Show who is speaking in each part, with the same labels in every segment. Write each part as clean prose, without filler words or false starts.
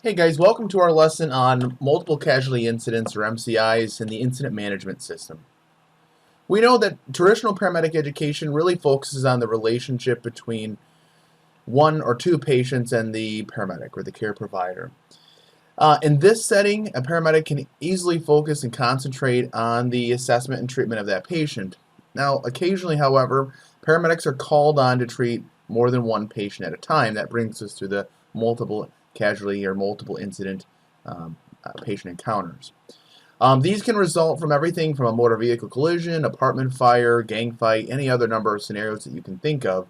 Speaker 1: Hey guys, welcome to our lesson on multiple casualty incidents or MCIs in the incident management system. We know that traditional paramedic education really focuses on the relationship between one or two patients and the paramedic or the care provider. In this setting, a paramedic can easily focus and concentrate on the assessment and treatment of that patient. Now, occasionally, however, paramedics are called on to treat more than one patient at a time. That brings us to the multiple casualty or multiple incident patient encounters. These can result from everything from a motor vehicle collision, apartment fire, gang fight, any other number of scenarios that you can think of.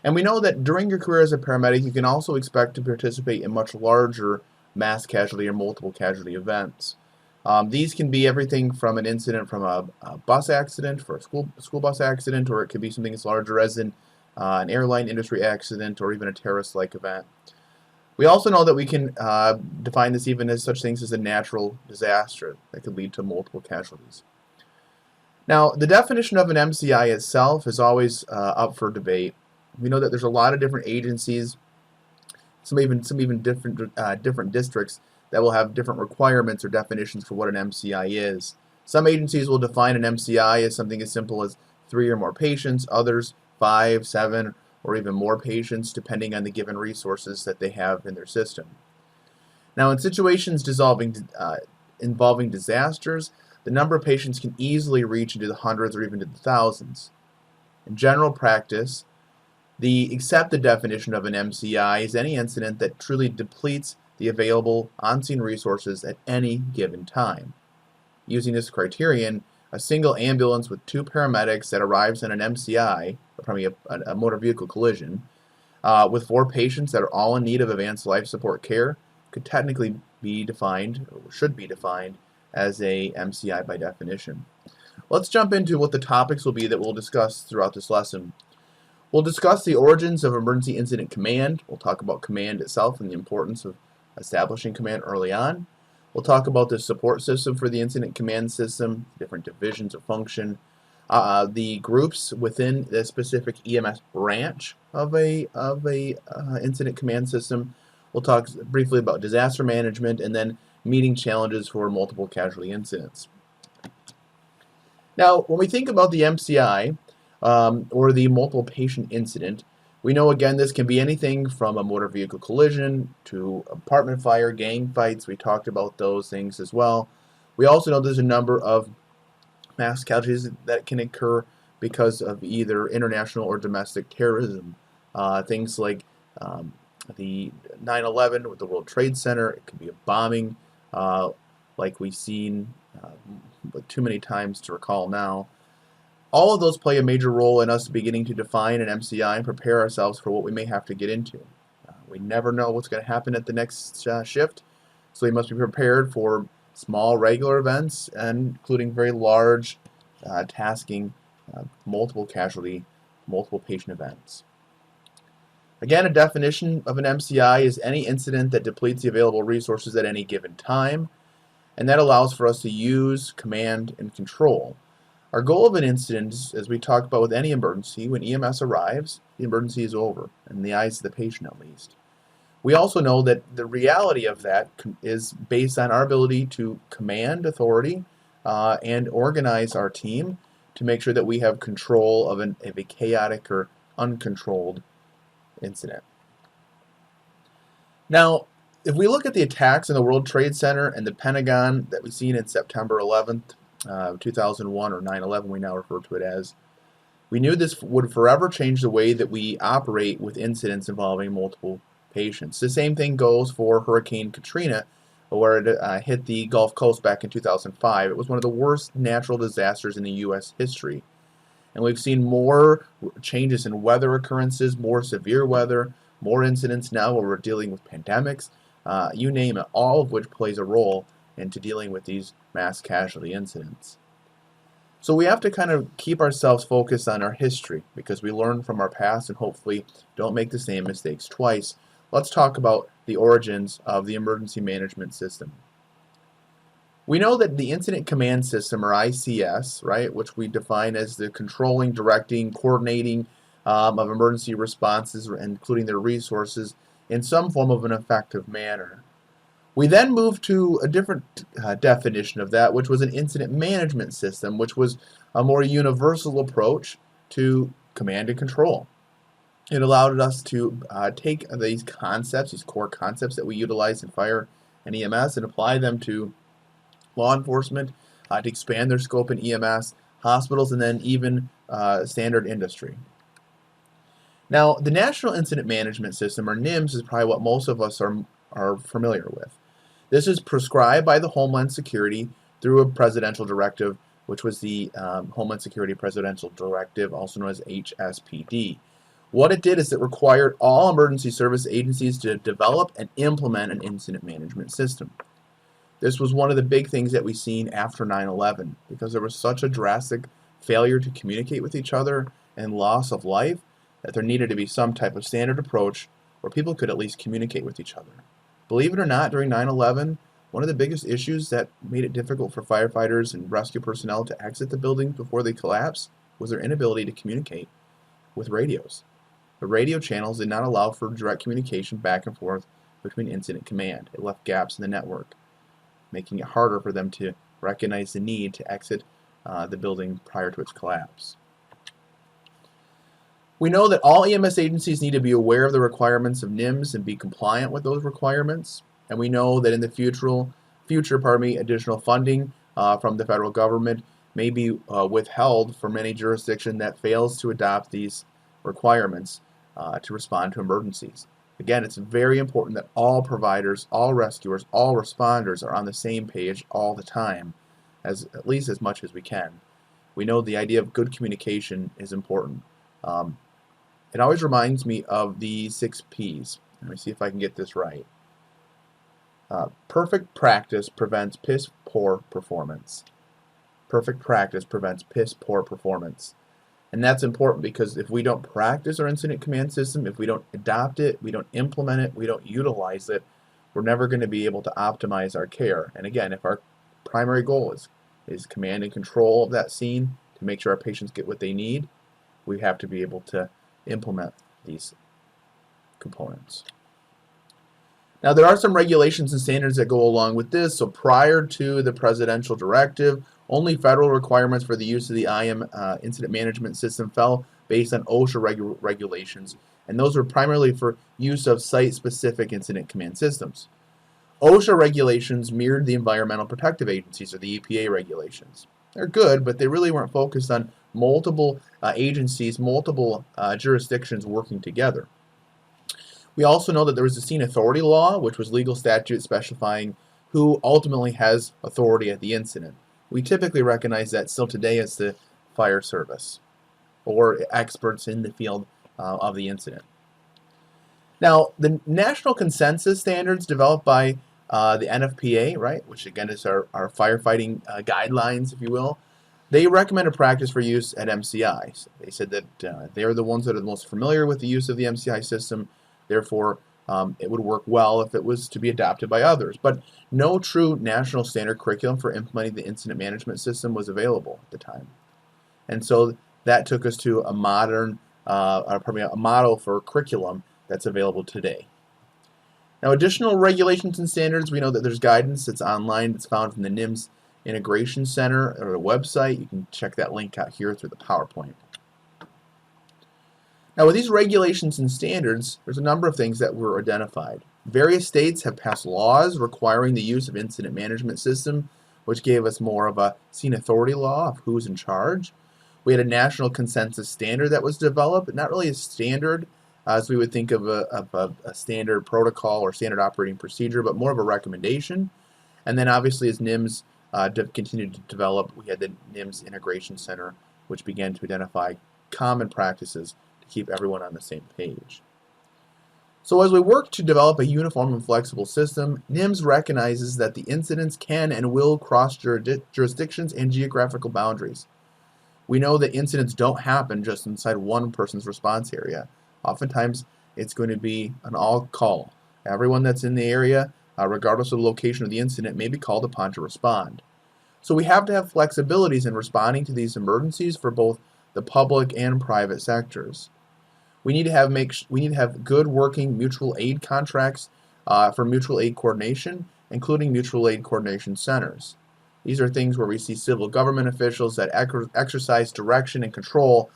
Speaker 1: And we know that during your career as a paramedic, you can also expect to participate in much larger mass casualty or multiple casualty events. These can be everything from an incident from a bus accident, for a school bus accident, or it could be something as larger as an airline industry accident or even a terrorist-like event. We also know that we can define this even as such things as a natural disaster that could lead to multiple casualties. Now, the definition of an MCI itself is always up for debate. We know that there's a lot of different agencies, some even different districts that will have different requirements or definitions for what an MCI is. Some agencies will define an MCI as something as simple as 3 or more patients, others 5, 7, or even more patients, depending on the given resources that they have in their system. Now, in situations involving disasters, the number of patients can easily reach into the hundreds or even to the thousands. In general practice, the accepted definition of an MCI is any incident that truly depletes the available on-scene resources at any given time. Using this criterion, a single ambulance with 2 paramedics that arrives in an MCI, or probably a motor vehicle collision, with 4 patients that are all in need of advanced life support care, could technically be defined, or should be defined, as a MCI by definition. Let's jump into what the topics will be that we'll discuss throughout this lesson. We'll discuss the origins of emergency incident command. We'll talk about command itself and the importance of establishing command early on. We'll talk about the support system for the incident command system, different divisions of function, the groups within the specific EMS branch of a incident command system. We'll talk briefly about disaster management and then meeting challenges for multiple casualty incidents. Now, when we think about the MCI, or the multiple patient incident, we know again this can be anything from a motor vehicle collision to apartment fire, gang fights. We talked about those things as well. We also know there's a number of mass casualties that can occur because of either international or domestic terrorism. Things like the 9/11 with the World Trade Center. It could be a bombing like we've seen too many times to recall now. All of those play a major role in us beginning to define an MCI and prepare ourselves for what we may have to get into. We never know what's going to happen at the next shift, so we must be prepared for small regular events, and including very large tasking, multiple casualty, multiple patient events. Again, a definition of an MCI is any incident that depletes the available resources at any given time, and that allows for us to use, command, and control. Our goal of an incident is, as we talked about with any emergency, when EMS arrives, the emergency is over, in the eyes of the patient at least. We also know that the reality of that is based on our ability to command authority and organize our team to make sure that we have control of a chaotic or uncontrolled incident. Now, if we look at the attacks in the World Trade Center and the Pentagon that we've seen in September 11th, 2001, or 9/11 we now refer to it as, we knew this would forever change the way that we operate with incidents involving multiple patients. The same thing goes for Hurricane Katrina, where it hit the Gulf Coast back in 2005. It was one of the worst natural disasters in the U.S. history. And we've seen more changes in weather occurrences, more severe weather, more incidents now where we're dealing with pandemics, you name it, all of which plays a role into dealing with these mass casualty incidents. So we have to kind of keep ourselves focused on our history because we learn from our past and hopefully don't make the same mistakes twice. Let's talk about the origins of the emergency management system. We know that the Incident Command System, or ICS, right, which we define as the controlling, directing, coordinating of emergency responses, including their resources, in some form of an effective manner. We then moved to a different definition of that, which was an incident management system, which was a more universal approach to command and control. It allowed us to take these concepts, these core concepts that we utilize in fire and EMS, and apply them to law enforcement, to expand their scope in EMS, hospitals, and then even standard industry. Now, the National Incident Management System, or NIMS, is probably what most of us are familiar with. This is prescribed by the Homeland Security through a presidential directive, which was the Homeland Security Presidential Directive, also known as HSPD. What it did is it required all emergency service agencies to develop and implement an incident management system. This was one of the big things that we seen after 9/11, because there was such a drastic failure to communicate with each other and loss of life that there needed to be some type of standard approach where people could at least communicate with each other. Believe it or not, during 9/11, one of the biggest issues that made it difficult for firefighters and rescue personnel to exit the building before they collapsed was their inability to communicate with radios. The radio channels did not allow for direct communication back and forth between incident command. It left gaps in the network, making it harder for them to recognize the need to exit the building prior to its collapse. We know that all EMS agencies need to be aware of the requirements of NIMS and be compliant with those requirements. And we know that in the future, additional funding from the federal government may be withheld for many jurisdictions that fails to adopt these requirements to respond to emergencies. Again, it's very important that all providers, all rescuers, all responders are on the same page all the time, at least as much as we can. We know the idea of good communication is important. It always reminds me of the 6 P's. Let me see if I can get this right. Perfect practice prevents piss poor performance. Perfect practice prevents piss poor performance. And that's important because if we don't practice our incident command system, if we don't adopt it, we don't implement it, we don't utilize it, we're never going to be able to optimize our care. And again, if our primary goal is command and control of that scene to make sure our patients get what they need, we have to be able to implement these components. Now, there are some regulations and standards that go along with this. So prior to the presidential directive, only federal requirements for the use of the IM incident management system fell based on OSHA regulations, and those were primarily for use of site-specific incident command systems. OSHA regulations mirrored the Environmental Protective Agencies, or the EPA regulations. They're good, but they really weren't focused on multiple agencies, multiple jurisdictions working together. We also know that there was a scene authority law, which was legal statute specifying who ultimately has authority at the incident. We typically recognize that still today as the fire service or experts in the field of the incident. Now, the national consensus standards developed by the NFPA, right, which again is our firefighting guidelines, if you will, they recommend a practice for use at MCIs. They said that they are the ones that are the most familiar with the use of the MCI system. Therefore, it would work well if it was to be adopted by others. But no true national standard curriculum for implementing the incident management system was available at the time. And so that took us to a modern, a model for curriculum that's available today. Now, additional regulations and standards, we know that there's guidance that's online. It's found from the NIMS Integration Center or the website. You can check that link out here through the PowerPoint. Now, with these regulations and standards, there's a number of things that were identified. Various states have passed laws requiring the use of incident management system, which gave us more of a scene authority law of who's in charge. We had a national consensus standard that was developed, but not really a standard as we would think of a standard protocol or standard operating procedure, but more of a recommendation. And then obviously as NIMS continued to develop, we had the NIMS Integration Center, which began to identify common practices to keep everyone on the same page. So as we work to develop a uniform and flexible system, NIMS recognizes that the incidents can and will cross jurisdictions and geographical boundaries. We know that incidents don't happen just inside one person's response area. Oftentimes, it's going to be an all-call. Everyone that's in the area, regardless of the location of the incident, may be called upon to respond. So we have to have flexibilities in responding to these emergencies for both the public and private sectors. We need to have good working mutual aid contracts for mutual aid coordination, including mutual aid coordination centers. These are things where we see civil government officials that exercise direction and control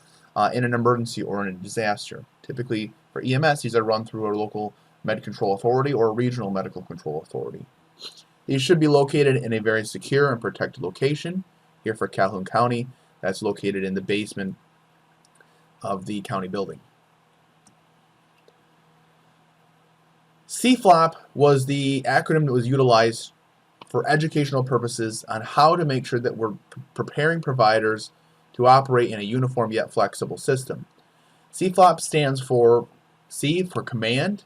Speaker 1: in an emergency or in a disaster. Typically for EMS, these are run through a local med control authority or a regional medical control authority. These should be located in a very secure and protected location. Here for Calhoun County, that's located in the basement of the county building. CFLOP was the acronym that was utilized for educational purposes on how to make sure that we're preparing providers to operate in a uniform yet flexible system. CFLOP stands for C for command,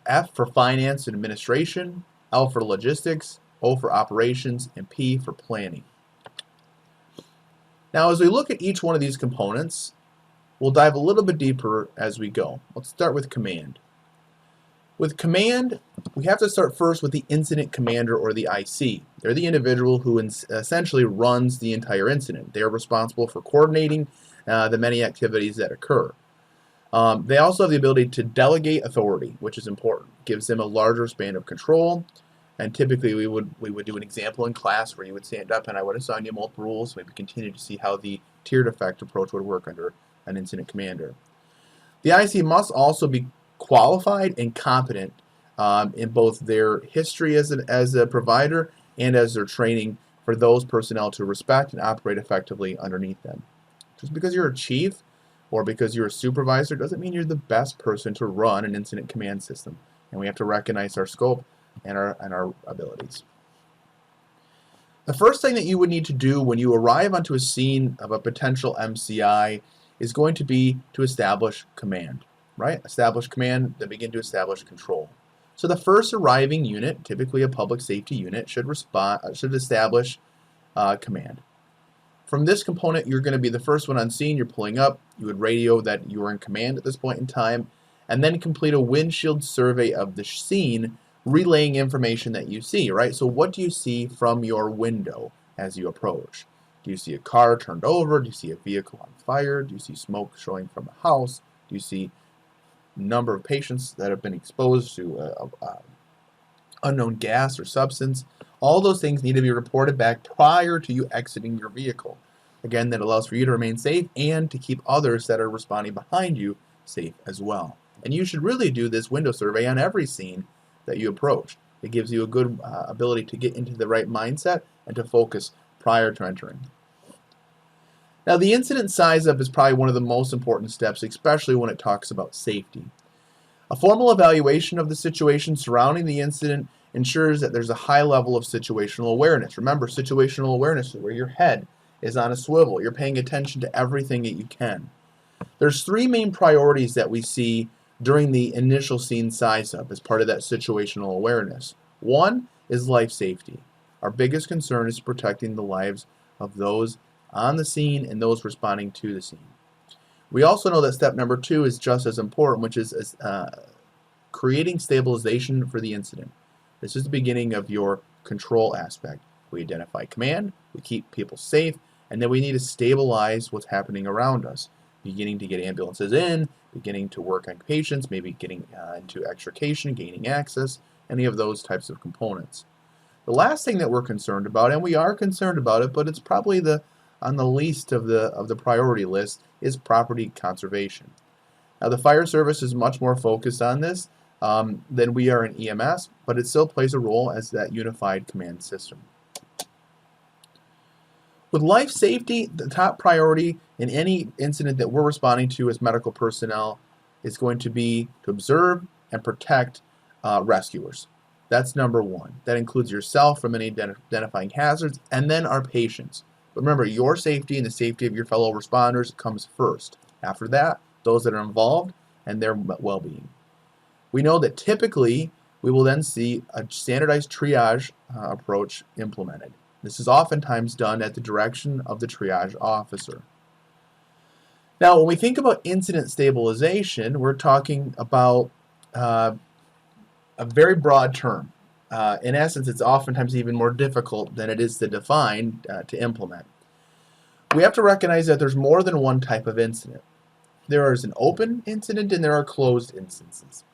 Speaker 1: F for finance and administration, L for logistics, O for operations, and P for planning. Now, as we look at each one of these components, we'll dive a little bit deeper as we go. Let's start with command. With command, we have to start first with the incident commander or the IC. They're the individual who essentially runs the entire incident. They're responsible for coordinating the many activities that occur. They also have the ability to delegate authority, which is important. It gives them a larger span of control. And typically we would do an example in class where you would stand up and I would assign you multiple rules. Maybe continue to see how the tiered effect approach would work under an incident commander. The IC must also be qualified and competent in both their history as a provider and as their training for those personnel to respect and operate effectively underneath them. Just because you're a chief or because you're a supervisor doesn't mean you're the best person to run an incident command system. And we have to recognize our scope and our abilities. The first thing that you would need to do when you arrive onto a scene of a potential MCI is going to be to establish command. Right? Establish command, then begin to establish control. So the first arriving unit, typically a public safety unit, should establish command. From this component, you're going to be the first one on scene. You're pulling up. You would radio that you are in command at this point in time, and then complete a windshield survey of the scene, relaying information that you see. Right? So what do you see from your window as you approach? Do you see a car turned over? Do you see a vehicle on fire? Do you see smoke showing from a house? Do you see number of patients that have been exposed to unknown gas or substance? All those things need to be reported back prior to you exiting your vehicle. Again, that allows for you to remain safe and to keep others that are responding behind you safe as well. And you should really do this window survey on every scene that you approach. It gives you a good ability to get into the right mindset and to focus prior to entering. Now, the incident size-up is probably one of the most important steps, especially when it talks about safety. A formal evaluation of the situation surrounding the incident ensures that there's a high level of situational awareness. Remember, situational awareness is where your head is on a swivel. You're paying attention to everything that you can. There's three main priorities that we see during the initial scene size-up as part of that situational awareness. One is life safety. Our biggest concern is protecting the lives of those on the scene and those responding to the scene. We also know that step number 2 is just as important, which is creating stabilization for the incident. This is the beginning of your control aspect. We identify command, we keep people safe, and then we need to stabilize what's happening around us. Beginning to get ambulances in, beginning to work on patients, maybe getting into extrication, gaining access, any of those types of components. The last thing that we're concerned about, and we are concerned about it, but it's probably on the least of the priority list, is property conservation. Now, the fire service is much more focused on this than we are in EMS, but it still plays a role as that unified command system. With life safety, the top priority in any incident that we're responding to as medical personnel is going to be to observe and protect rescuers. That's number one. That includes yourself from any identifying hazards, and then our patients. But remember, your safety and the safety of your fellow responders comes first. After that, those that are involved and their well-being. We know that typically we will then see a standardized triage approach implemented. This is oftentimes done at the direction of the triage officer. Now, when we think about incident stabilization, we're talking about a very broad term. In essence, it's oftentimes even more difficult than it is to define, to implement. We have to recognize that there's more than one type of incident. There is an open incident and there are closed instances.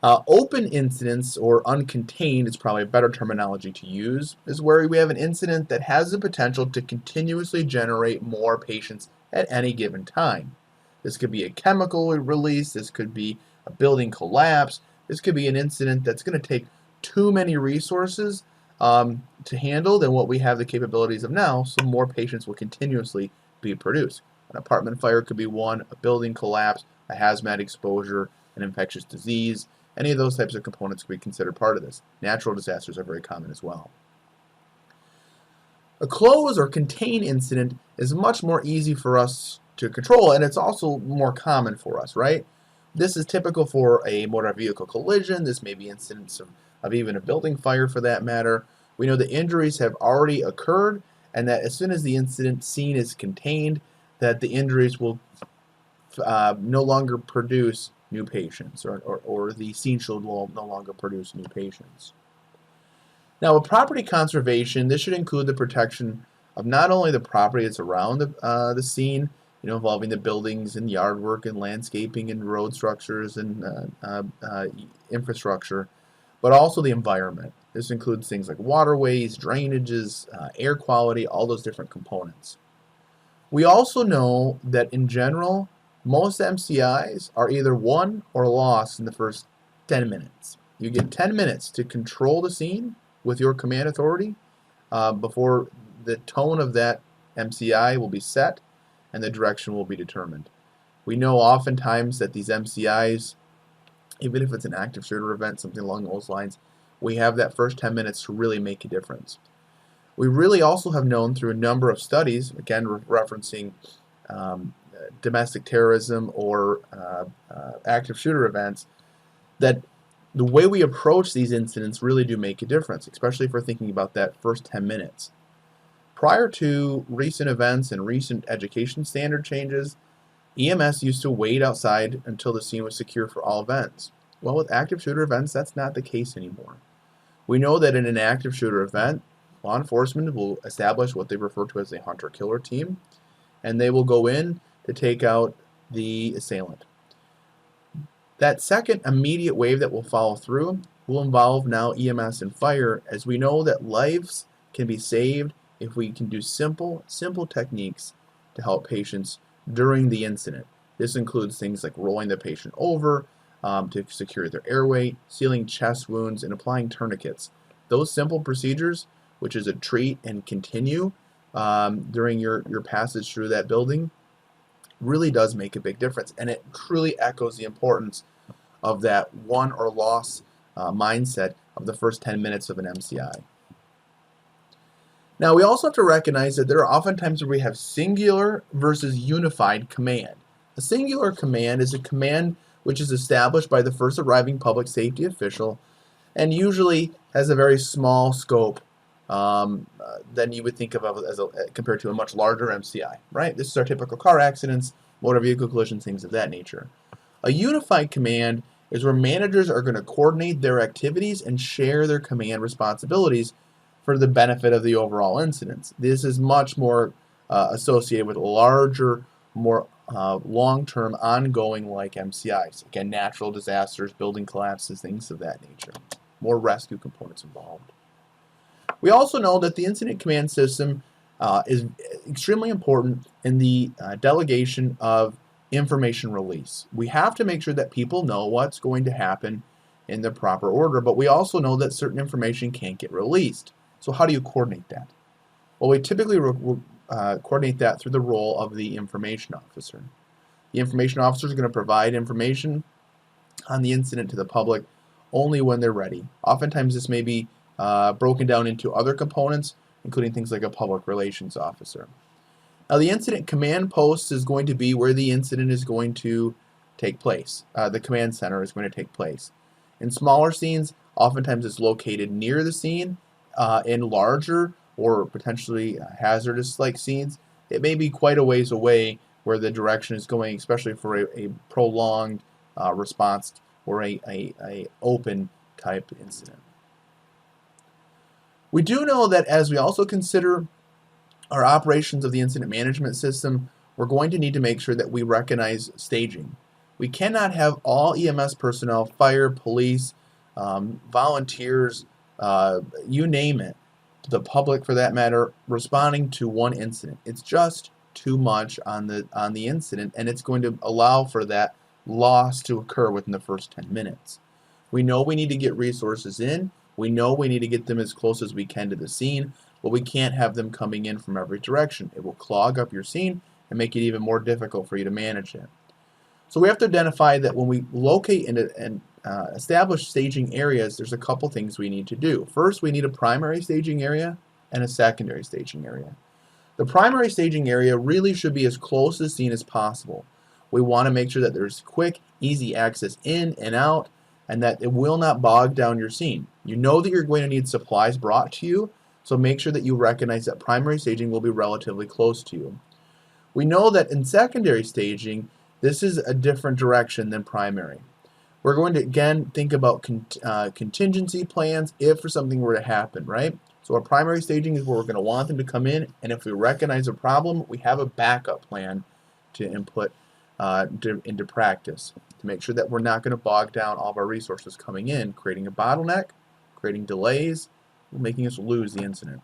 Speaker 1: Open incidents, or uncontained is probably a better terminology to use, is where we have an incident that has the potential to continuously generate more patients at any given time. This could be a chemical release, this could be a building collapse, this could be an incident that's going to take too many resources to handle than what we have the capabilities of now, so more patients will continuously be produced. An apartment fire could be one, a building collapse, a hazmat exposure, an infectious disease. Any of those types of components could be considered part of this. Natural disasters are very common as well. A close or contain incident is much more easy for us to control, and it's also more common for us, right? This is typical for a motor vehicle collision. This may be incidents of even a building fire for that matter. We know the injuries have already occurred, and that as soon as the incident scene is contained, that the injuries will no longer produce new patients, or the scene should no longer produce new patients. Now, with property conservation, this should include the protection of not only the property that's around the scene, involving the buildings and yard work and landscaping and road structures and infrastructure, but also the environment. This includes things like waterways, drainages, air quality, all those different components. We also know that in general, most MCIs are either won or lost in the first 10 minutes. You get 10 minutes to control the scene with your command authority before the tone of that MCI will be set and the direction will be determined. We know oftentimes that these MCIs, even if it's an active shooter event, something along those lines, we have that first 10 minutes to really make a difference. We really also have known through a number of studies, again referencing domestic terrorism or active shooter events, that the way we approach these incidents really do make a difference, especially if we're thinking about that first 10 minutes. Prior to recent events and recent education standard changes, EMS used to wait outside until the scene was secure for all events. Well, with active shooter events, that's not the case anymore. We know that in an active shooter event, law enforcement will establish what they refer to as a hunter-killer team, and they will go in to take out the assailant. That second immediate wave that will follow through will involve now EMS and fire, as we know that lives can be saved if we can do simple techniques to help patients during the incident. This includes things like rolling the patient over to secure their airway, sealing chest wounds, and applying tourniquets. Those simple procedures, which is a treat and continue during your passage through that building, really does make a big difference, and it truly echoes the importance of that won or loss mindset of the first 10 minutes of an MCI. Now, we also have to recognize that there are often times where we have singular versus unified command. A singular command is a command which is established by the first arriving public safety official and usually has a very small scope than you would think of as compared to a much larger MCI, right? This is our typical car accidents, motor vehicle collisions, things of that nature. A unified command is where managers are going to coordinate their activities and share their command responsibilities for the benefit of the overall incidents. This is much more associated with larger, more long-term, ongoing like MCIs. Again, natural disasters, building collapses, things of that nature. More rescue components involved. We also know that the incident command system is extremely important in the delegation of information release. We have to make sure that people know what's going to happen in the proper order, but we also know that certain information can't get released. So how do you coordinate that? Well, we typically coordinate that through the role of the information officer. The information officer is going to provide information on the incident to the public only when they're ready. Oftentimes this may be broken down into other components, including things like a public relations officer. Now, the incident command post is going to be where the incident is going to take place. The command center is going to take place. In smaller scenes, oftentimes it's located near the scene. In larger or potentially hazardous-like scenes, it may be quite a ways away where the direction is going, especially for a prolonged response or a open type incident. We do know that as we also consider our operations of the incident management system, we're going to need to make sure that we recognize staging. We cannot have all EMS personnel, fire, police, volunteers, you name it, the public for that matter, responding to one incident. It's just too much on the incident, and it's going to allow for that loss to occur within the first 10 minutes. We know we need to get resources in. We know we need to get them as close as we can to the scene, but we can't have them coming in from every direction. It will clog up your scene and make it even more difficult for you to manage it. So we have to identify that when we locate and establish staging areas, there's a couple things we need to do. First, we need a primary staging area and a secondary staging area. The primary staging area really should be as close to the scene as possible. We want to make sure that there's quick, easy access in and out, and that it will not bog down your scene. You know that you're going to need supplies brought to you, so make sure that you recognize that primary staging will be relatively close to you. We know that in secondary staging, this is a different direction than primary. We're going to again think about contingency plans if something were to happen, right? So our primary staging is where we're going to want them to come in, and if we recognize a problem, we have a backup plan to input into practice to make sure that we're not going to bog down all of our resources coming in, creating a bottleneck, creating delays, making us lose the incident.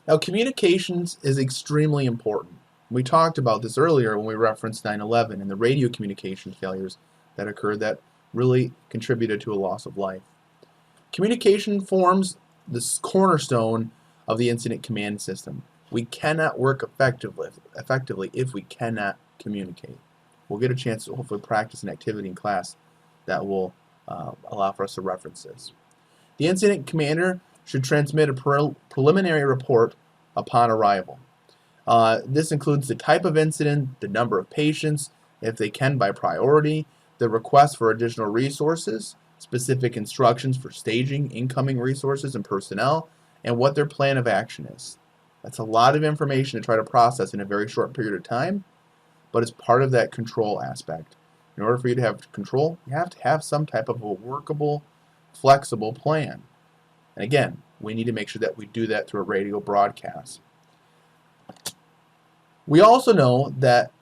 Speaker 1: Now, communications is extremely important. We talked about this earlier when we referenced 9/11 and the radio communication failures that occurred that really contributed to a loss of life. Communication forms the cornerstone of the incident command system. We cannot work effectively if we cannot communicate. We'll get a chance to hopefully practice an activity in class that will allow for us to reference this. The incident commander should transmit a preliminary report upon arrival. This includes the type of incident, the number of patients, if they can by priority, the request for additional resources, specific instructions for staging, incoming resources and personnel, and what their plan of action is. That's a lot of information to try to process in a very short period of time, but it's part of that control aspect. In order for you to have control, you have to have some type of a workable, flexible plan. And again, we need to make sure that we do that through a radio broadcast. We also know that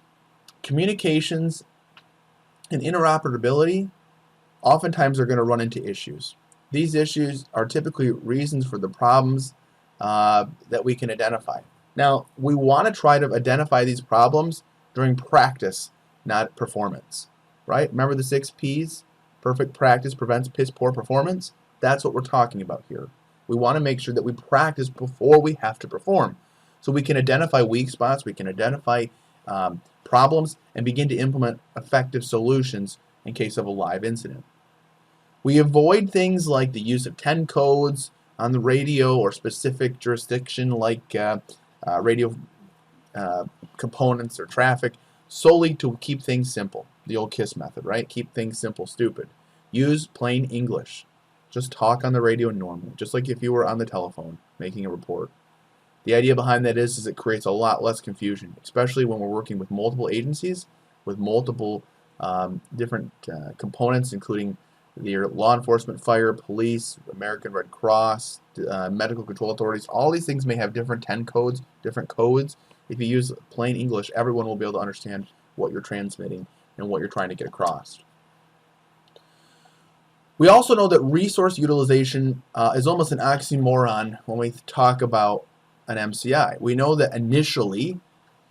Speaker 1: communications and interoperability oftentimes are going to run into issues. These issues are typically reasons for the problems that we can identify. Now, we want to try to identify these problems during practice, not performance, right? Remember the 6 P's? Perfect practice prevents piss poor performance. That's what we're talking about here. We want to make sure that we practice before we have to perform. So we can identify weak spots, we can identify problems, and begin to implement effective solutions in case of a live incident. We avoid things like the use of 10 codes on the radio or specific jurisdiction like radio components or traffic solely to keep things simple. The old KISS method, right? Keep things simple, stupid. Use plain English. Just talk on the radio normally, just like if you were on the telephone making a report. The idea behind that is it creates a lot less confusion, especially when we're working with multiple agencies, with multiple different components, including your law enforcement, fire, police, American Red Cross, medical control authorities. All these things may have different 10 codes, different codes. If you use plain English, everyone will be able to understand what you're transmitting and what you're trying to get across. We also know that resource utilization is almost an oxymoron when we talk about an MCI. We know that initially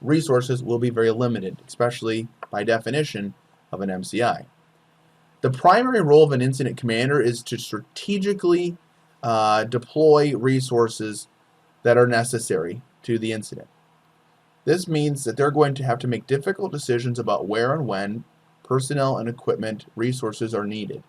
Speaker 1: resources will be very limited, especially by definition of an MCI. The primary role of an incident commander is to strategically deploy resources that are necessary to the incident. This means that they're going to have to make difficult decisions about where and when personnel and equipment resources are needed.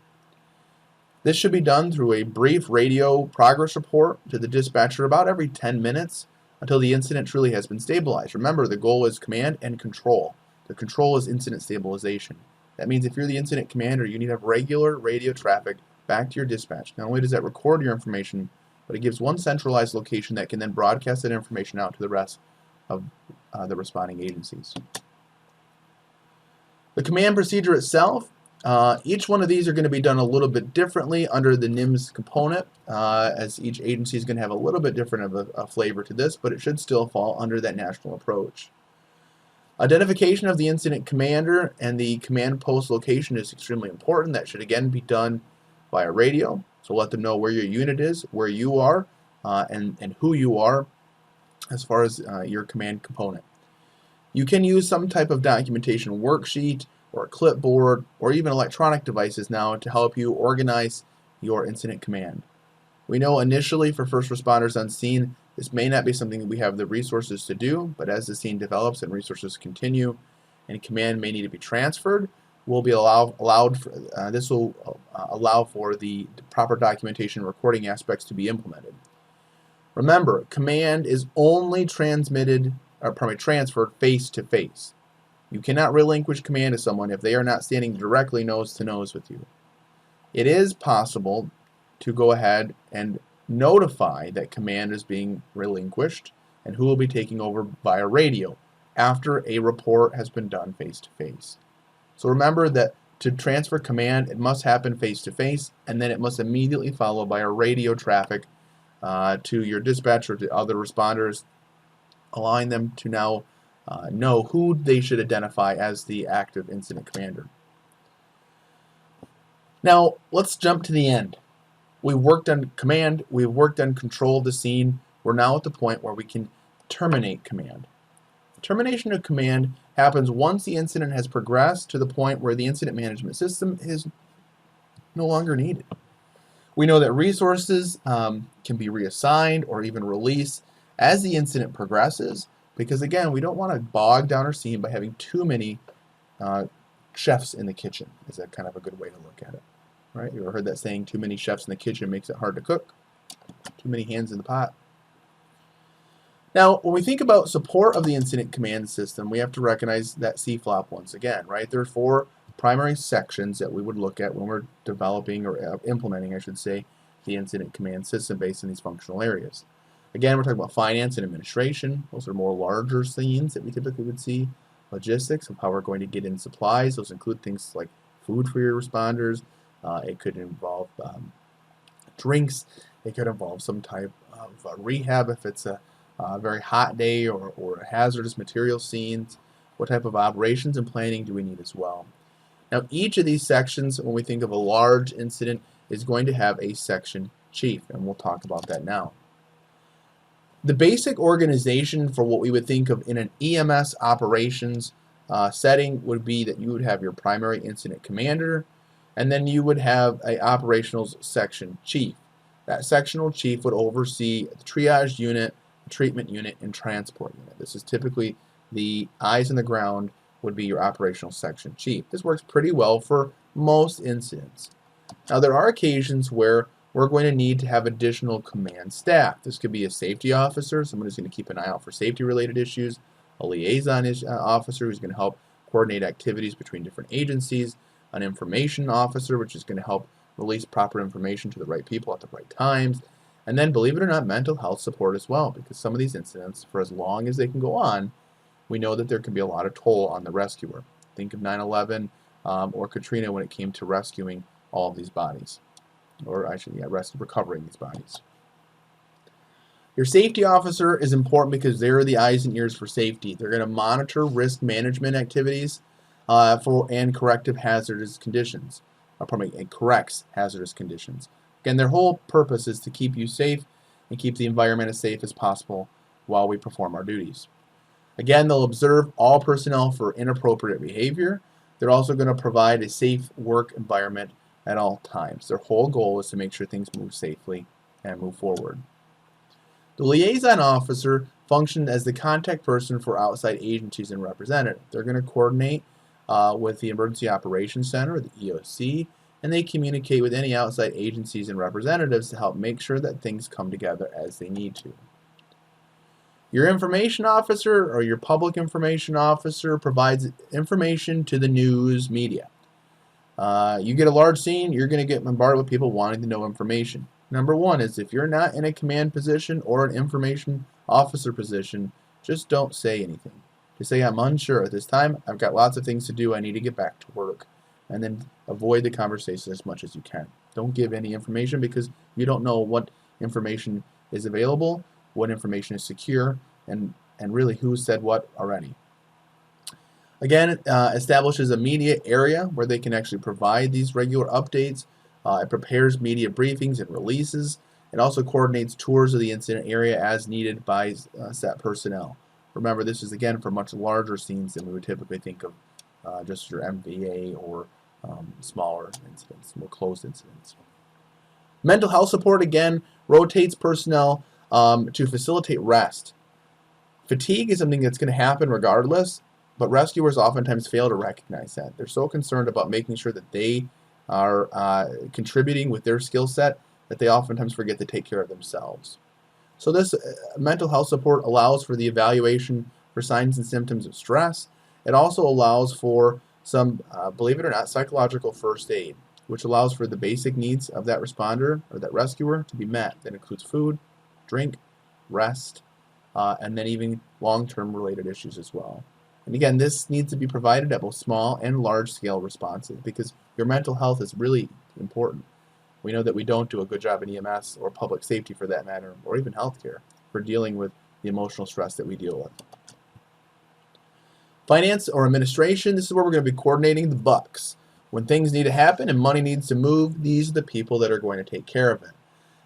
Speaker 1: This should be done through a brief radio progress report to the dispatcher about every 10 minutes until the incident truly has been stabilized. Remember, the goal is command and control. The control is incident stabilization. That means if you're the incident commander, you need to have regular radio traffic back to your dispatch. Not only does that record your information, but it gives one centralized location that can then broadcast that information out to the rest of the responding agencies. The command procedure itself, each one of these are going to be done a little bit differently under the NIMS component, as each agency is going to have a little bit different of a flavor to this, but it should still fall under that national approach. Identification of the incident commander and the command post location is extremely important. That should again be done via radio. So let them know where your unit is, where you are, and who you are as far as your command component. You can use some type of documentation worksheet or a clipboard or even electronic devices now to help you organize your incident command. We know initially for first responders on scene, this may not be something that we have the resources to do, but as the scene develops and resources continue and command may need to be transferred, this will allow for the proper documentation and recording aspects to be implemented. Remember, command is only transferred face to face. You cannot relinquish command to someone if they are not standing directly nose to nose with you. It is possible to go ahead and notify that command is being relinquished and who will be taking over via radio after a report has been done face to face. So remember that to transfer command, it must happen face to face, and then it must immediately follow by a radio traffic to your dispatch or to other responders, allowing them to now know who they should identify as the active incident commander. Now let's jump to the end. We've worked on command, we've worked on control of the scene. We're now at the point where we can terminate command. Termination of command happens once the incident has progressed to the point where the incident management system is no longer needed. We know that resources can be reassigned or even released as the incident progresses, because again, we don't want to bog down our scene by having too many chefs in the kitchen. Is that kind of a good way to look at it? Right? You ever heard that saying, too many chefs in the kitchen makes it hard to cook? Too many hands in the pot. Now, when we think about support of the incident command system, we have to recognize that CFLOP once again, right? There are 4 primary sections that we would look at when we're developing or implementing, I should say, the incident command system based on these functional areas. Again, we're talking about finance and administration. Those are more larger scenes that we typically would see. Logistics of how we're going to get in supplies. Those include things like food for your responders. It could involve drinks. It could involve some type of rehab if it's a very hot day or hazardous material scenes. What type of operations and planning do we need as well? Now, each of these sections, when we think of a large incident, is going to have a section chief, and we'll talk about that now. The basic organization for what we would think of in an EMS operations setting would be that you would have your primary incident commander, and then you would have an operational section chief. That sectional chief would oversee the triage unit, the treatment unit, and transport unit. This is typically the eyes on the ground would be your operational section chief. This works pretty well for most incidents. Now there are occasions where we're going to need to have additional command staff. This could be a safety officer, someone who's going to keep an eye out for safety related issues, a liaison officer who's going to help coordinate activities between different agencies, an information officer which is going to help release proper information to the right people at the right times, and then believe it or not, mental health support as well, because some of these incidents, for as long as they can go on, we know that there can be a lot of toll on the rescuer. Think of 9/11 or Katrina when it came to rescuing all of these bodies, or actually, recovering these bodies. Your safety officer is important because they're the eyes and ears for safety. They're going to monitor risk management activities and corrective hazardous conditions. It corrects hazardous conditions. Again, their whole purpose is to keep you safe and keep the environment as safe as possible while we perform our duties. Again, they'll observe all personnel for inappropriate behavior. They're also going to provide a safe work environment at all times. Their whole goal is to make sure things move safely and move forward. The liaison officer functions as the contact person for outside agencies and representatives. They're going to coordinate with the Emergency Operations Center, the EOC, and they communicate with any outside agencies and representatives to help make sure that things come together as they need to. Your information officer or your public information officer provides information to the news media. You get a large scene, you're going to get bombarded with people wanting to know information. Number one is if you're not in a command position or an information officer position, just don't say anything. Just say, I'm unsure at this time, I've got lots of things to do, I need to get back to work. And then avoid the conversation as much as you can. Don't give any information because you don't know what information is available, what information is secure, and really who said what already. Again, it establishes a media area where they can actually provide these regular updates. It prepares media briefings and releases. It also coordinates tours of the incident area as needed by SET personnel. Remember, this is again for much larger scenes than we would typically think of just your MVA or smaller incidents, more closed incidents. Mental health support, again, rotates personnel to facilitate rest. Fatigue is something that's going to happen regardless, but rescuers oftentimes fail to recognize that. They're so concerned about making sure that they are contributing with their skill set that they oftentimes forget to take care of themselves. So this mental health support allows for the evaluation for signs and symptoms of stress. It also allows for some, believe it or not, psychological first aid, which allows for the basic needs of that responder or that rescuer to be met. That includes food, drink, rest, and then even long-term related issues as well. And again, this needs to be provided at both small and large-scale responses because your mental health is really important. We know that we don't do a good job in EMS or public safety for that matter, or even healthcare, for dealing with the emotional stress that we deal with. Finance or administration, this is where we're going to be coordinating the bucks. When things need to happen and money needs to move, these are the people that are going to take care of it.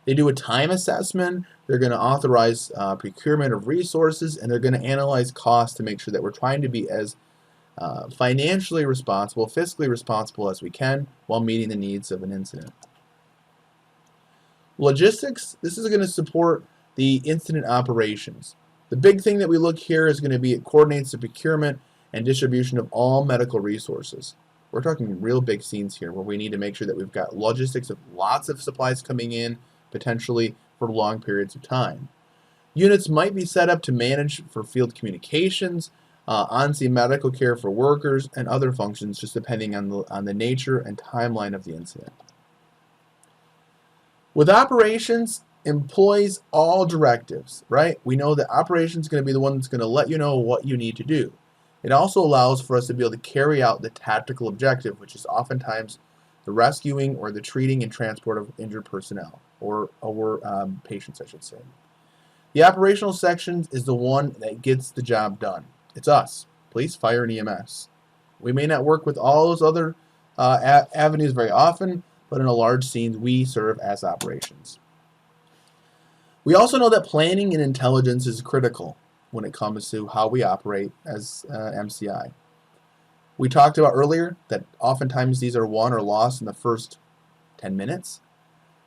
Speaker 1: They do a time assessment, they're going to authorize procurement of resources, and they're going to analyze costs to make sure that we're trying to be as financially responsible, fiscally responsible as we can while meeting the needs of an incident. Logistics, this is going to support the incident operations. The big thing that we look here is going to be it coordinates the procurement and distribution of all medical resources. We're talking real big scenes here where we need to make sure that we've got logistics of lots of supplies coming in, potentially for long periods of time. Units might be set up to manage for field communications, on-scene medical care for workers, and other functions just depending on the nature and timeline of the incident. With operations, employs all directives, right? We know that operations is going to be the one that's going to let you know what you need to do. It also allows for us to be able to carry out the tactical objective, which is oftentimes the rescuing or the treating and transport of injured personnel, or patients, I should say. The operational section is the one that gets the job done. It's us, police, fire, and EMS. We may not work with all those other avenues very often, but in a large scene, we serve as operations. We also know that planning and intelligence is critical when it comes to how we operate as MCI. We talked about earlier that oftentimes these are won or lost in the first 10 minutes.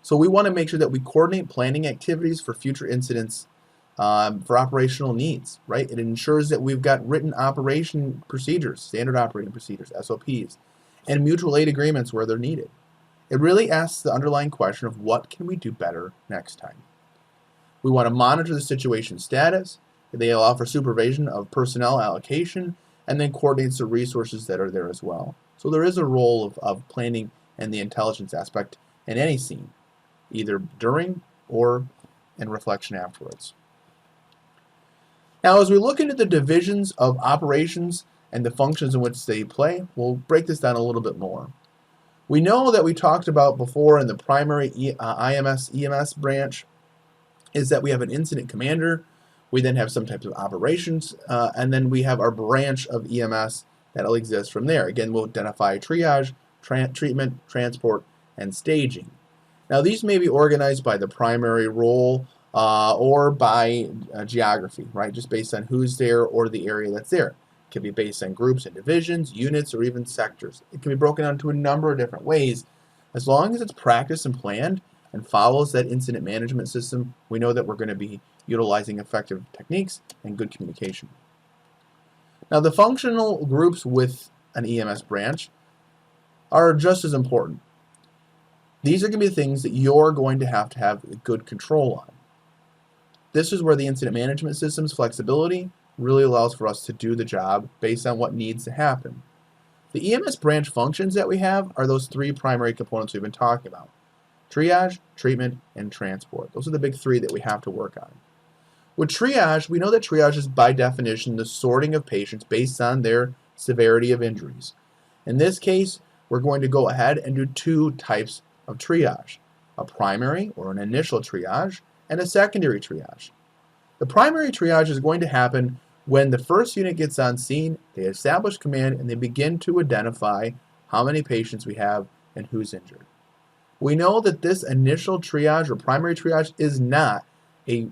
Speaker 1: So we want to make sure that we coordinate planning activities for future incidents for operational needs, right? It ensures that we've got written operation procedures, standard operating procedures, SOPs, and mutual aid agreements where they're needed. It really asks the underlying question of what can we do better next time. We want to monitor the situation status. They allow for supervision of personnel allocation and then coordinates the resources that are there as well. So there is a role of planning and the intelligence aspect in any scene, either during or in reflection afterwards. Now, as we look into the divisions of operations and the functions in which they play, we'll break this down a little bit more. We know that we talked about before in the primary IMS-EMS branch is that we have an incident commander, we then have some types of operations, and then we have our branch of EMS that'll exist from there. Again, we'll identify triage, treatment, transport, and staging. Now these may be organized by the primary role or by geography, right? Just based on who's there or the area that's there. It can be based on groups and divisions, units, or even sectors. It can be broken down into a number of different ways. As long as it's practiced and planned and follows that incident management system, we know that we're going to be utilizing effective techniques and good communication. Now the functional groups with an EMS branch are just as important. These are going to be the things that you're going to have good control on. This is where the incident management system's flexibility really allows for us to do the job based on what needs to happen. The EMS branch functions that we have are those three primary components we've been talking about. Triage, treatment, and transport. Those are the big three that we have to work on. With triage, we know that triage is by definition the sorting of patients based on their severity of injuries. In this case, we're going to go ahead and do two types of triage. A primary or an initial triage and a secondary triage. The primary triage is going to happen When the first unit gets on scene, they establish command and they begin to identify how many patients we have and who's injured. We know that this initial triage or primary triage is not a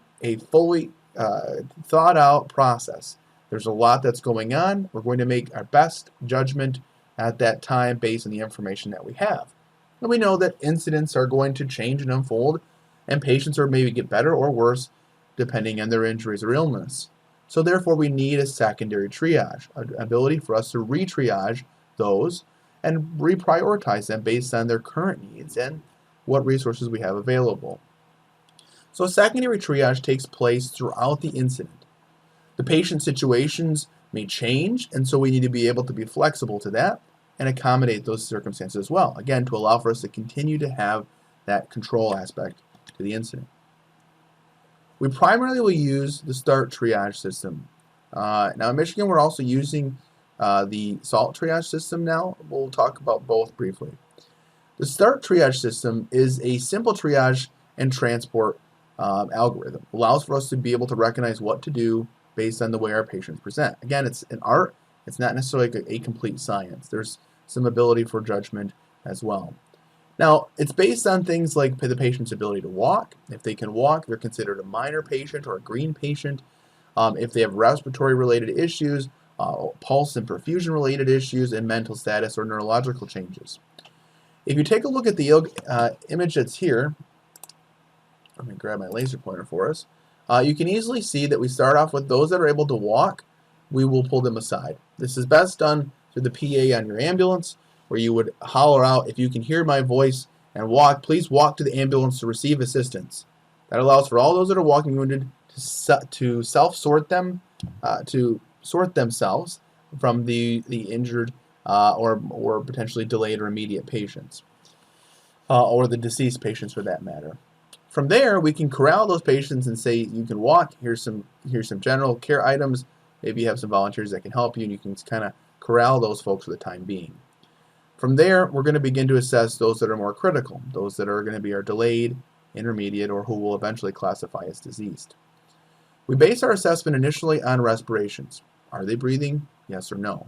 Speaker 1: fully thought out process. There's a lot that's going on. We're going to make our best judgment at that time based on the information that we have. And we know that incidents are going to change and unfold, and patients are maybe get better or worse depending on their injuries or illness. So therefore we need a secondary triage, an ability for us to re-triage those and reprioritize them based on their current needs and what resources we have available. So secondary triage takes place throughout the incident. The patient situations may change, and so we need to be able to be flexible to that and accommodate those circumstances as well, again, to allow for us to continue to have that control aspect to the incident. We primarily will use the START triage system. Now in Michigan, we're also using the SALT triage system now. We'll talk about both briefly. The START triage system is a simple triage and transport algorithm. It allows for us to be able to recognize what to do based on the way our patients present. Again, it's an art. It's not necessarily a complete science. There's some ability for judgment as well. Now, it's based on things like the patient's ability to walk. If they can walk, they're considered a minor patient or a green patient. If they have respiratory-related issues, pulse and perfusion-related issues, and mental status or neurological changes. If you take a look at the image that's here, let me grab my laser pointer for us. You can easily see that we start off with those that are able to walk. We will pull them aside. This is best done through the PA on your ambulance, where you would holler out, if you can hear my voice and walk, please walk to the ambulance to receive assistance. That allows for all those that are walking wounded to self-sort them, to sort themselves from the injured or potentially delayed or immediate patients, or the deceased patients for that matter. From there, we can corral those patients and say, you can walk, here's some general care items, maybe you have some volunteers that can help you, and you can kind of corral those folks for the time being. From there, we're going to begin to assess those that are more critical, those that are going to be our delayed, intermediate, or who will eventually classify as deceased. We base our assessment initially on respirations. Are they breathing? Yes or no.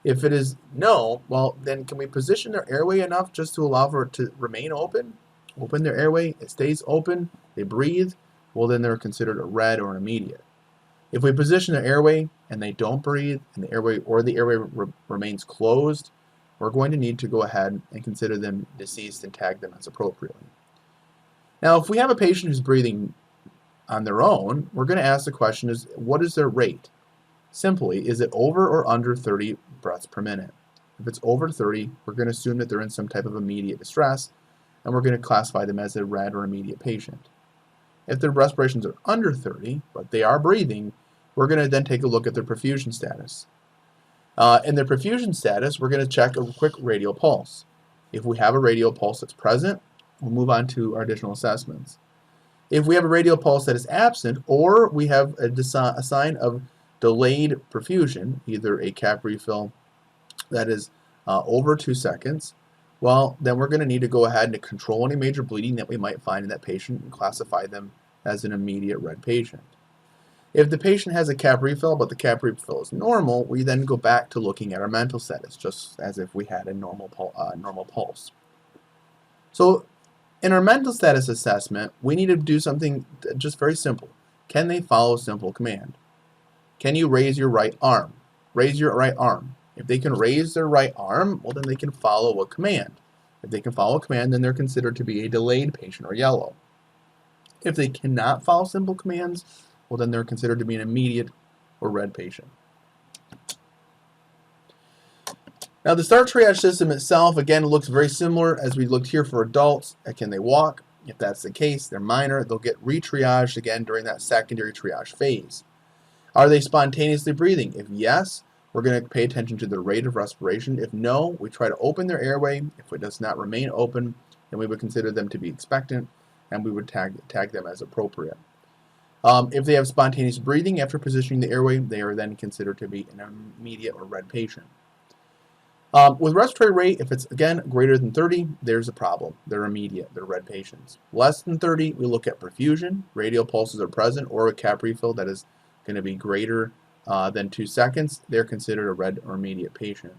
Speaker 1: If it is no, well, then can we position their airway enough just to allow for it to remain open? Open their airway, it stays open, they breathe, well then they're considered a red or an immediate. If we position their airway and they don't breathe, and the airway remains closed, we're going to need to go ahead and consider them deceased and tag them as appropriately. Now, if we have a patient who's breathing on their own, we're going to ask the question is, what is their rate? Simply, is it over or under 30 breaths per minute? If it's over 30, we're going to assume that they're in some type of immediate distress, and we're going to classify them as a red or immediate patient. If their respirations are under 30, but they are breathing, we're going to then take a look at their perfusion status. In their perfusion status, we're going to check a quick radial pulse. If we have a radial pulse that's present, we'll move on to our additional assessments. If we have a radial pulse that is absent, or we have a sign of delayed perfusion, either a cap refill that is over 2 seconds, well, then we're going to need to go ahead and control any major bleeding that we might find in that patient and classify them as an immediate red patient. If the patient has a cap refill, but the cap refill is normal, we then go back to looking at our mental status, just as if we had a normal pulse. So in our mental status assessment, we need to do something just very simple. Can they follow a simple command? Can you raise your right arm? Raise your right arm. If they can raise their right arm, well, then they can follow a command. If they can follow a command, then they're considered to be a delayed patient or yellow. If they cannot follow simple commands, well, then they're considered to be an immediate or red patient. Now, the START triage system itself, again, looks very similar as we looked here for adults. Can they walk? If that's the case, they're minor. They'll get re-triaged again during that secondary triage phase. Are they spontaneously breathing? If yes, we're going to pay attention to their rate of respiration. If no, we try to open their airway. If it does not remain open, then we would consider them to be expectant, and we would tag them as appropriate. If they have spontaneous breathing after positioning the airway, they are then considered to be an immediate or red patient. With respiratory rate, if it's, again, greater than 30, there's a problem. They're immediate. They're red patients. Less than 30, we look at perfusion. Radial pulses are present, or a cap refill that is going to be greater than 2 seconds, they're considered a red or immediate patient.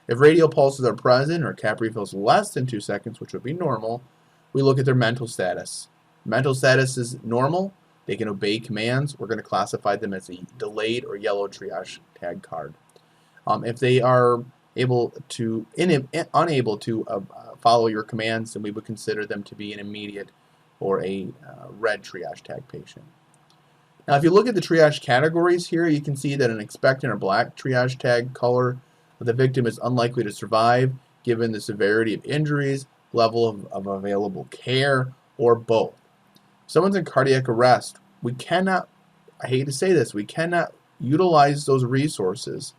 Speaker 1: If radial pulses are present or cap refills less than 2 seconds, which would be normal, we look at their mental status. Mental status is normal. They can obey commands. We're going to classify them as a delayed or yellow triage tag card. If they are unable to follow your commands, then we would consider them to be an immediate or a red triage tag patient. Now, if you look at the triage categories here, you can see that an expectant or black triage tag color, the victim is unlikely to survive given the severity of injuries, level of available care, or both. If someone's in cardiac arrest, we cannot, I hate to say this, we cannot utilize those resources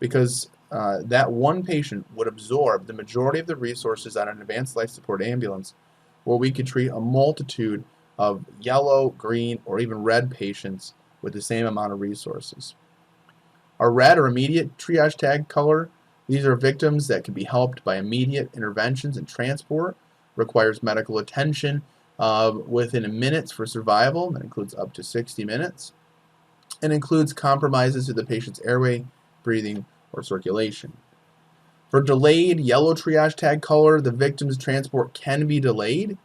Speaker 1: because that one patient would absorb the majority of the resources on an advanced life support ambulance, where we could treat a multitude of yellow, green, or even red patients with the same amount of resources. Our red or immediate triage tag color, these are victims that can be helped by immediate interventions and transport, requires medical attention within minutes for survival, that includes up to 60 minutes, and includes compromises to the patient's airway, breathing, or circulation. For delayed yellow triage tag color, the victim's transport can be delayed.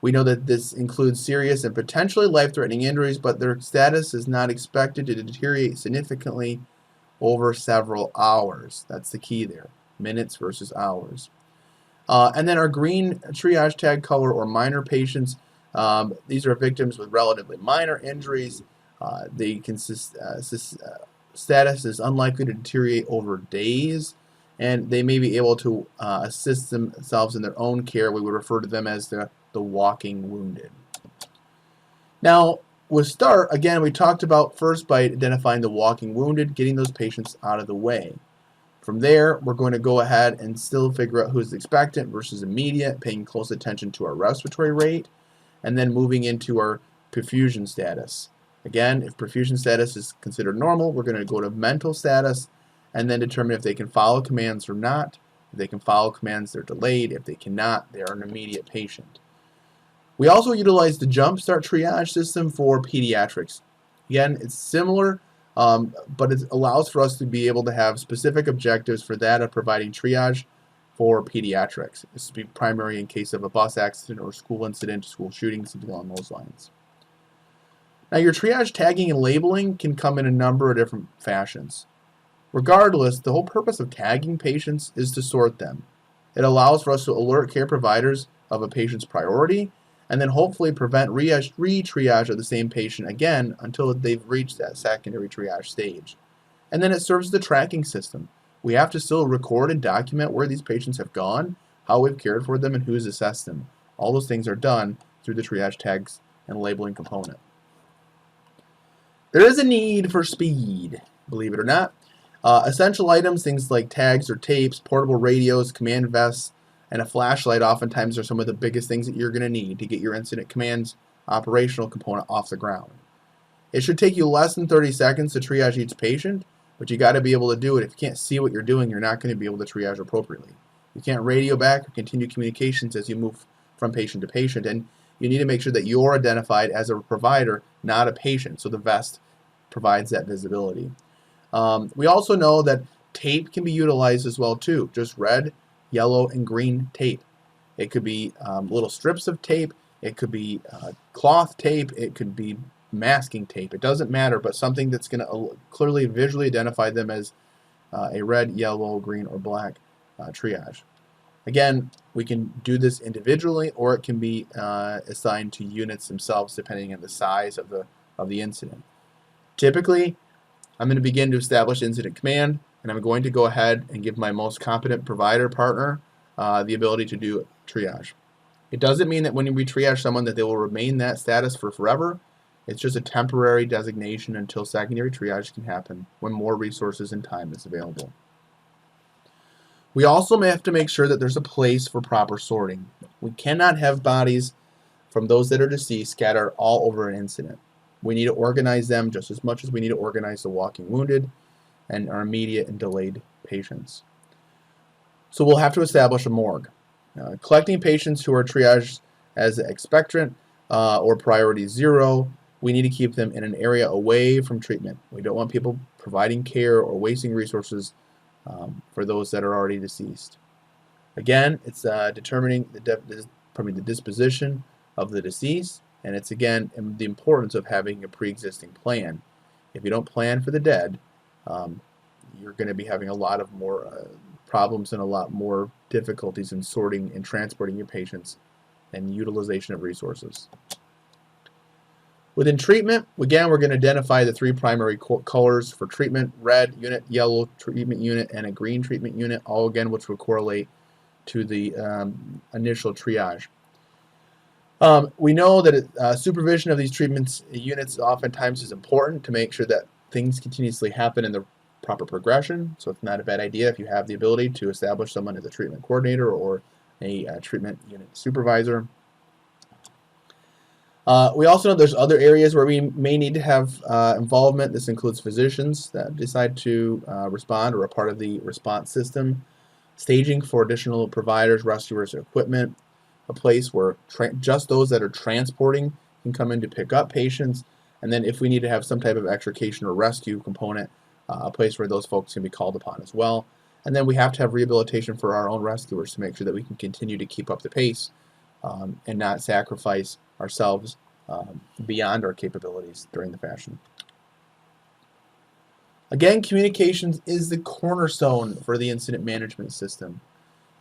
Speaker 1: We know that this includes serious and potentially life-threatening injuries, but their status is not expected to deteriorate significantly over several hours. That's the key there, minutes versus hours. And then our green triage tag color or minor patients, these are victims with relatively minor injuries. Status is unlikely to deteriorate over days, and they may be able to assist themselves in their own care. We would refer to them as the walking wounded. Now, with START, again, we talked about first by identifying the walking wounded, getting those patients out of the way. From there, we're going to go ahead and still figure out who's expectant versus immediate, paying close attention to our respiratory rate, and then moving into our perfusion status. Again, if perfusion status is considered normal, we're going to go to mental status and then determine if they can follow commands or not. If they can follow commands, they're delayed. If they cannot, they are an immediate patient. We also utilize the Jumpstart triage system for pediatrics. Again, it's similar, but it allows for us to be able to have specific objectives for that of providing triage for pediatrics. This would be primary in case of a bus accident or school incident, school shooting, something along those lines. Now, your triage tagging and labeling can come in a number of different fashions. Regardless, the whole purpose of tagging patients is to sort them. It allows for us to alert care providers of a patient's priority and then hopefully prevent re-triage of the same patient again until they've reached that secondary triage stage. And then it serves as the tracking system. We have to still record and document where these patients have gone, how we've cared for them, and who's assessed them. All those things are done through the triage tags and labeling component. There is a need for speed, believe it or not. Essential items, things like tags or tapes, portable radios, command vests, and a flashlight oftentimes are some of the biggest things that you're going to need to get your incident command's operational component off the ground. It should take you less than 30 seconds to triage each patient, but you got to be able to do it. If you can't see what you're doing, you're not going to be able to triage appropriately. You can't radio back or continue communications as you move from patient to patient, and you need to make sure that you're identified as a provider, not a patient, so the vest provides that visibility. We also know that tape can be utilized as well too, just red, yellow, and green tape. It could be little strips of tape, it could be cloth tape, it could be masking tape. It doesn't matter, but something that's going to clearly visually identify them as a red, yellow, green, or black triage. Again, we can do this individually, or it can be assigned to units themselves depending on the size of the incident. Typically, I'm going to begin to establish incident command, and I'm going to go ahead and give my most competent provider partner the ability to do triage. It doesn't mean that when we triage someone that they will remain that status for forever. It's just a temporary designation until secondary triage can happen when more resources and time is available. We also may have to make sure that there's a place for proper sorting. We cannot have bodies from those that are deceased scattered all over an incident. We need to organize them just as much as we need to organize the walking wounded and our immediate and delayed patients. So we'll have to establish a morgue. Collecting patients who are triaged as expectant or priority 0, we need to keep them in an area away from treatment. We don't want people providing care or wasting resources for those that are already deceased. Again, it's determining the disposition of the deceased, and it's again the importance of having a pre-existing plan. If you don't plan for the dead, you're going to be having a lot of more problems and a lot more difficulties in sorting and transporting your patients and utilization of resources. Within treatment, again, we're going to identify the 3 primary colors for treatment: red unit, yellow treatment unit, and a green treatment unit, all again which will correlate to the initial triage. We know that supervision of these treatments units oftentimes is important to make sure that things continuously happen in the proper progression, so it's not a bad idea if you have the ability to establish someone as a treatment coordinator or a treatment unit supervisor. We also know there's other areas where we may need to have involvement. This includes physicians that decide to respond or are a part of the response system, staging for additional providers, rescuers, and equipment, a place where just those that are transporting can come in to pick up patients, and then if we need to have some type of extrication or rescue component, a place where those folks can be called upon as well. And then we have to have rehabilitation for our own rescuers to make sure that we can continue to keep up the pace and not sacrifice ourselves beyond our capabilities during the fashion. Again, communications is the cornerstone for the incident management system.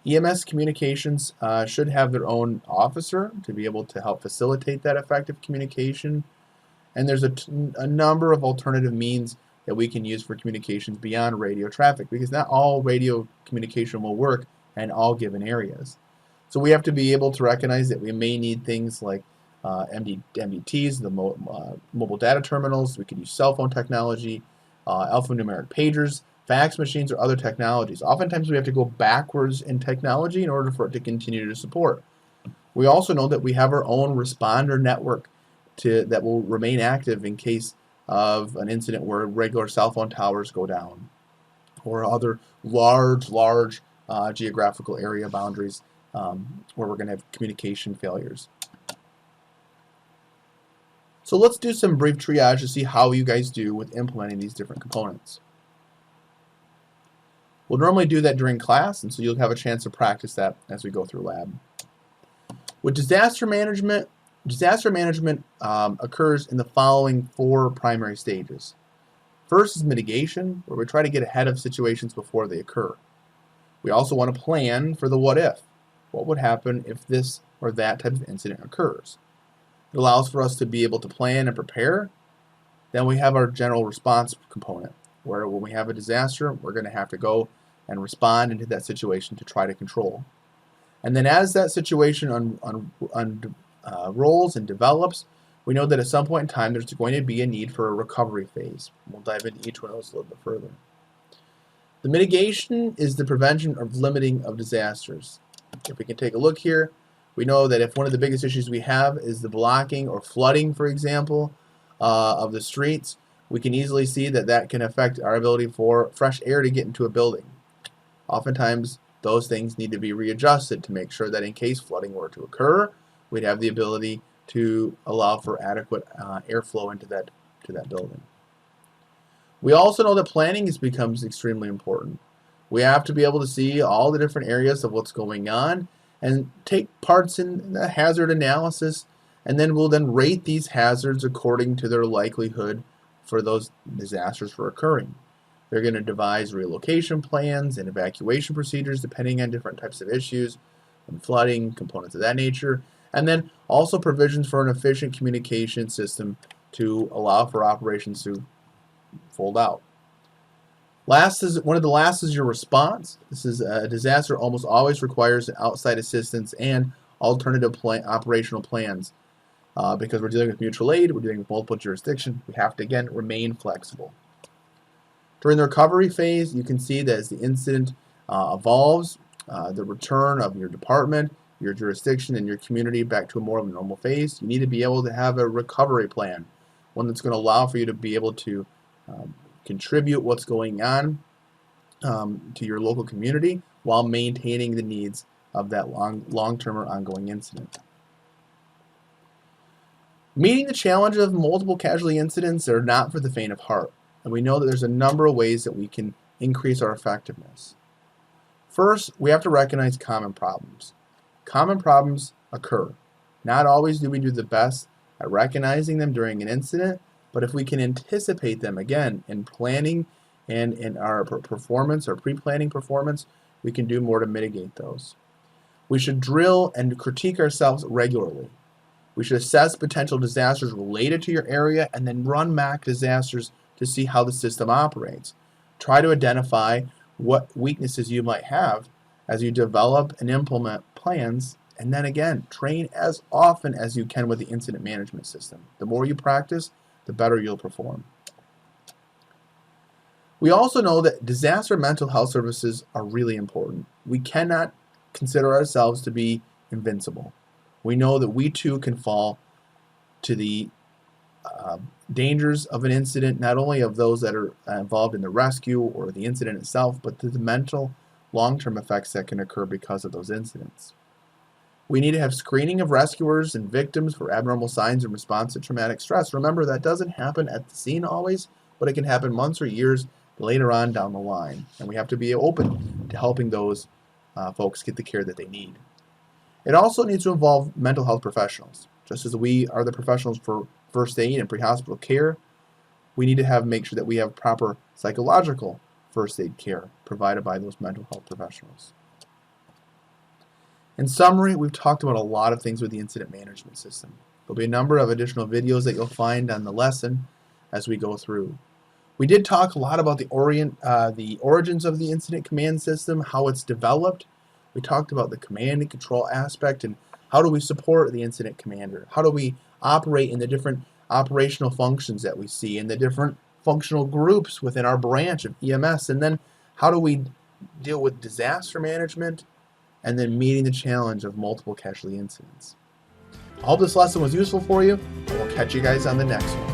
Speaker 1: EMS communications should have their own officer to be able to help facilitate that effective communication. And there's a number of alternative means that we can use for communications beyond radio traffic, because not all radio communication will work in all given areas. So we have to be able to recognize that we may need things like MDTs, the mobile data terminals. We could use cell phone technology, alphanumeric pagers, fax machines, or other technologies. Oftentimes we have to go backwards in technology in order for it to continue to support. We also know that we have our own responder network that will remain active in case of an incident where regular cell phone towers go down, or other large geographical area boundaries where we're going to have communication failures. So let's do some brief triage to see how you guys do with implementing these different components. We'll normally do that during class, and so you'll have a chance to practice that as we go through lab. With disaster management occurs in the following 4 primary stages. First is mitigation, where we try to get ahead of situations before they occur. We also want to plan for the what if. What would happen if this or that type of incident occurs? It allows for us to be able to plan and prepare. Then we have our general response component, where when we have a disaster, we're going to have to go and respond into that situation to try to control. And then as that situation rolls and develops, we know that at some point in time there's going to be a need for a recovery phase. We'll dive into each one of those a little bit further. The mitigation is the prevention or limiting of disasters. If we can take a look here, we know that if one of the biggest issues we have is the blocking or flooding, for example, of the streets, we can easily see that that can affect our ability for fresh air to get into a building. Oftentimes, those things need to be readjusted to make sure that in case flooding were to occur, we'd have the ability to allow for adequate airflow into that building. We also know that planning becomes extremely important. We have to be able to see all the different areas of what's going on and take parts in the hazard analysis, and then we'll rate these hazards according to their likelihood for those disasters for occurring. They're going to devise relocation plans and evacuation procedures depending on different types of issues and flooding, components of that nature, and then also provisions for an efficient communication system to allow for operations to fold out. One of the last is your response. This is a disaster almost always requires outside assistance and alternative operational plans. Because we're dealing with mutual aid, we're dealing with multiple jurisdictions, we have to again remain flexible. During the recovery phase, you can see that as the incident evolves, the return of your department, your jurisdiction, and your community back to a more of a normal phase, you need to be able to have a recovery plan, one that's going to allow for you to be able to contribute what's going on to your local community while maintaining the needs of that long-term or ongoing incident. Meeting the challenge of multiple casualty incidents are not for the faint of heart. and we know that there's a number of ways that we can increase our effectiveness. First, we have to recognize common problems. Common problems occur. Not always do we do the best at recognizing them during an incident, but if we can anticipate them, again, in planning and in our performance or pre-planning performance, we can do more to mitigate those. We should drill and critique ourselves regularly. We should assess potential disasters related to your area and then run mock disasters to see how the system operates. Try to identify what weaknesses you might have as you develop and implement plans, and then again, train as often as you can with the incident management system. The more you practice, the better you'll perform. We also know that disaster mental health services are really important. We cannot consider ourselves to be invincible. We know that we too can fall to the dangers of an incident, not only of those that are involved in the rescue or the incident itself, but to the mental long-term effects that can occur because of those incidents. We need to have screening of rescuers and victims for abnormal signs in response to traumatic stress. Remember, that doesn't happen at the scene always, but it can happen months or years later on down the line, and we have to be open to helping those folks get the care that they need. It also needs to involve mental health professionals. Just as we are the professionals for first aid and pre-hospital care, we need to make sure that we have proper psychological first aid care provided by those mental health professionals. In summary, we've talked about a lot of things with the incident management system. There'll be a number of additional videos that you'll find on the lesson as we go through. We did talk a lot about the origins of the incident command system, how it's developed. We talked about the command and control aspect and how do we support the incident commander? How do we operate in the different operational functions that we see in the different functional groups within our branch of EMS? And then how do we deal with disaster management and then meeting the challenge of multiple casualty incidents? I hope this lesson was useful for you, and we'll catch you guys on the next one.